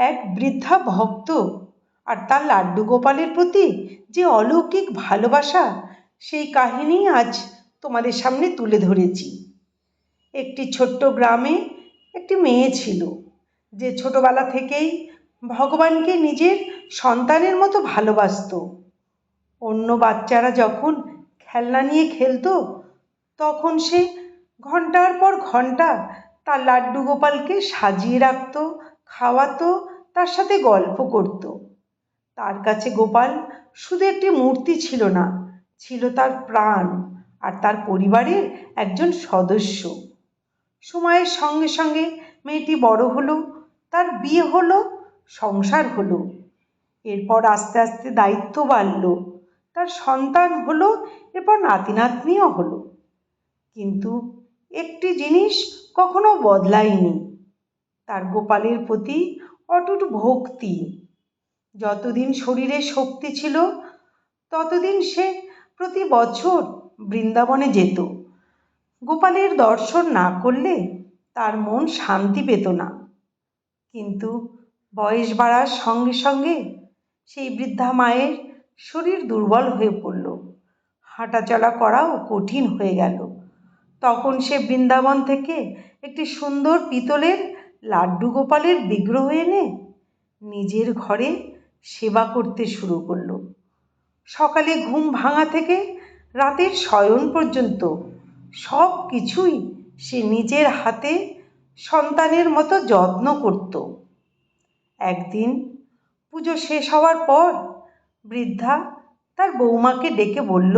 এক বৃদ্ধা ভক্ত আর তার লাড্ডু গোপালের প্রতি যে অলৌকিক ভালোবাসা, সেই কাহিনী আজ তোমাদের সামনে তুলে ধরেছি। একটি ছোট্ট গ্রামে একটি মেয়ে ছিল, যে ছোটবেলা থেকেই ভগবানকে নিজের সন্তানের মতো ভালোবাসত। অন্য বাচ্চারা যখন খেলনা নিয়ে খেলতো, তখন সে ঘন্টার পর ঘন্টা তার লাড্ডু গোপালকে সাজিয়ে রাখত, খাওয়াতো, তার সাথে গল্প করত। তার কাছে গোপাল শুধু একটি মূর্তি ছিল না, ছিল তার প্রাণ আর তার পরিবারের একজন সদস্য। সময়ের সঙ্গে সঙ্গে মেয়েটি বড় হলো, তার বিয়ে হলো, সংসার হলো। এরপর আস্তে আস্তে দায়িত্ব বাড়ল, তার সন্তান হলো, এরপর নাতি নাতনিও হলো। কিন্তু একটি জিনিস কখনো বদলায়নি, তার গোপালের প্রতি অটুট ভক্তি। যতদিন শরীরে শক্তি ছিল, ততদিন সে প্রতি বছর বৃন্দাবনে যেত। গোপালের দর্শন না করলে তার মন শান্তি পেত না। কিন্তু বয়স বাড়ার সঙ্গে সঙ্গে সেই বৃদ্ধা মায়ের শরীর দুর্বল হয়ে পড়ল, হাঁটাচলা করাও কঠিন হয়ে গেল। তখন সে বৃন্দাবন থেকে একটি সুন্দর পিতলের লাড্ডু গোপালের বিগ্রহ এনে নিজের ঘরে সেবা করতে শুরু করলো। সকালে ঘুম ভাঙা থেকে রাতের শয়ন পর্যন্ত সব কিছুই সে নিজের হাতে সন্তানের মতো যত্ন করত। একদিন পুজো শেষ হওয়ার পর বৃদ্ধা তার বৌমাকে ডেকে বলল,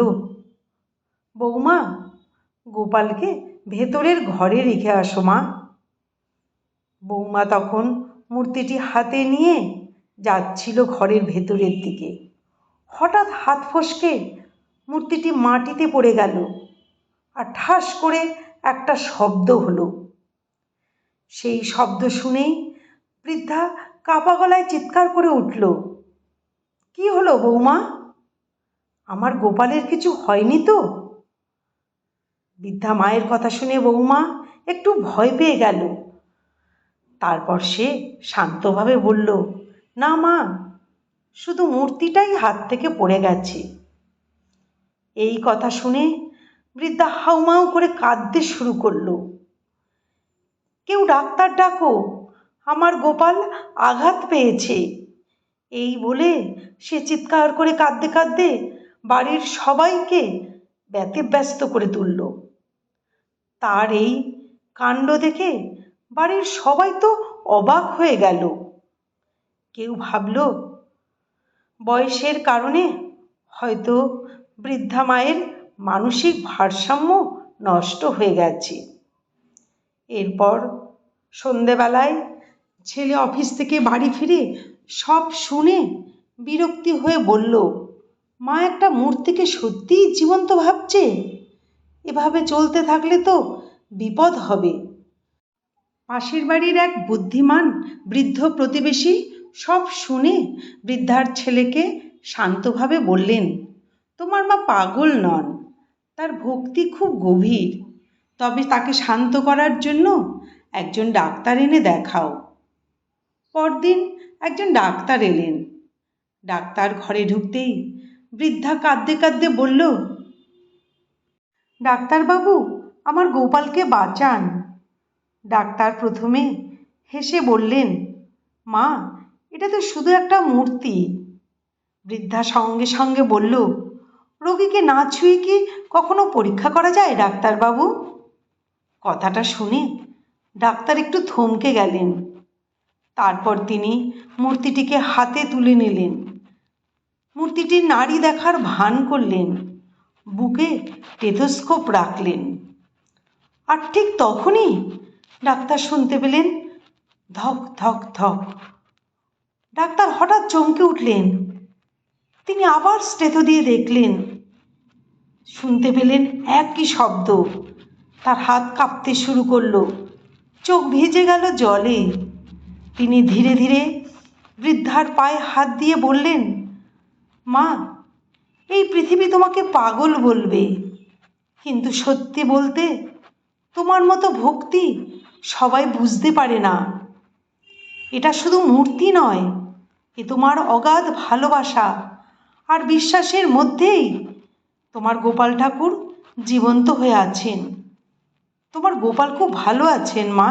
বৌমা, গোপালকে ভেতরের ঘরে রেখে আসো মা। বৌমা তখন মূর্তিটি হাতে নিয়ে যাচ্ছিল ঘরের ভেতরের দিকে। হঠাৎ হাত ফসকে মূর্তিটি মাটিতে পড়ে গেল আর ঠাস করে একটা শব্দ হলো। সেই শব্দ শুনেই বৃদ্ধা কাপা গলায় চিৎকার করে উঠল, কি হলো বৌমা? আমার গোপালের কিছু হয়নি তো? বৃদ্ধা মায়ের কথা শুনে বৌমা একটু ভয় পেয়ে গেল। তারপর সে শান্তভাবে বলল, না মা, শুধু মূর্তিটাই হাত থেকে পড়ে গেছে। এই কথা শুনে বৃদ্ধা হাউমাউ করে কাঁদতে শুরু করলো। কেউ ডাক্তার ডাকো, আমার গোপাল আঘাত পেয়েছে। এই বলে সে চিৎকার করে কাঁদতে কাঁদতে বাড়ির সবাইকে ব্যতিব্যস্ত করে তুলল। তার এই কাণ্ড দেখে বাড়ির সবাই তো অবাক হয়ে গেল। কেউ ভাবল বয়সের কারণে হয়তো বৃদ্ধা মায়ের মানসিক ভারসাম্য নষ্ট হয়ে গেছে। এরপর সন্ধেবেলায় ছেলে অফিস থেকে বাড়ি ফিরে সব শুনে বিরক্তি হয়ে বলল, মা একটা মূর্তিকে সত্যিই জীবন্ত ভাবছে। এভাবে চলতে থাকলে তো বিপদ হবে। পাশের বাড়ির এক বুদ্ধিমান বৃদ্ধ প্রতিবেশী সব শুনে বৃদ্ধার ছেলেকে শান্তভাবে বললেন, তোমার মা পাগল নন, তার ভক্তি খুব গভীর। তবে তাকে শান্ত করার জন্য একজন ডাক্তার এনে দেখাও। পরদিন একজন ডাক্তার এলেন। ডাক্তার ঘরে ঢুকতেই বৃদ্ধা কাঁদতে কাঁদতে বলল, ডাক্তারবাবু, আমার গোপালকে বাঁচান। ডাক্তার প্রথমে হেসে বললেন, মা, এটা তো শুধু একটা মূর্তি। বৃদ্ধা সঙ্গে সঙ্গে বলল, রোগীকে না ছুঁয়ে কি কখনো পরীক্ষা করা যায় ডাক্তারবাবু? কথাটা শুনে ডাক্তার একটু থমকে গেলেন। তারপর তিনি মূর্তিটিকে হাতে তুলে নিলেন, মূর্তিটির নাড়ি দেখার ভান করলেন, বুকে টেথোস্কোপ রাখলেন। আর ঠিক তখনই ডাক্তার শুনতে পেলেন ধক ধক ধক। ডাক্তার হঠাৎ চমকে উঠলেন। তিনি আবার স্টেথো দিয়ে দেখলেন, শুনতে পেলেন একই শব্দ। তার হাত কাঁপতে শুরু করলো, চোখ ভিজে গেল জলে। তিনি ধীরে ধীরে বৃদ্ধার পায়ে হাত দিয়ে বললেন, মা, এই পৃথিবী তোমাকে পাগল বলবে, কিন্তু সত্যি বলতে তোমার মতো ভক্তি সবাই বুঝতে পারে না। এটা শুধু মূর্তি নয়, এ তোমার অগাধ ভালোবাসা আর বিশ্বাসের মধ্যেই তোমার গোপাল ঠাকুর জীবন্ত হয়ে আছেন। তোমার গোপাল খুব ভালো আছেন মা।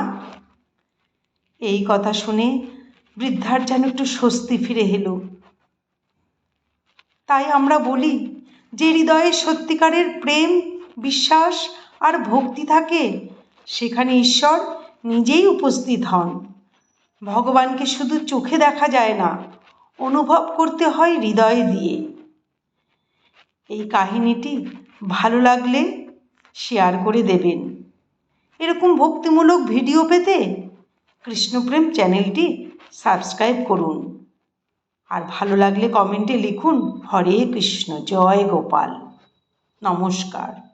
এই কথা শুনে বৃদ্ধার যেন একটু স্বস্তি ফিরে এলো। তাই আমরা বলি, যে হৃদয়ে সত্যিকারের প্রেম, বিশ্বাস আর ভক্তি থাকে, সেখানে ঈশ্বর নিজেই উপস্থিত হন। ভগবানকে শুধু চোখে দেখা যায় না, অনুভব করতে হয় হৃদয় দিয়ে। এই কাহিনীটি ভালো লাগলে শেয়ার করে দেবেন। এরকম ভক্তিমূলক ভিডিও পেতে কৃষ্ণপ্রেম চ্যানেলটি সাবস্ক্রাইব করুন। আর ভালো লাগলে কমেন্টে লিখুন হরে কৃষ্ণ, জয় গোপাল। নমস্কার।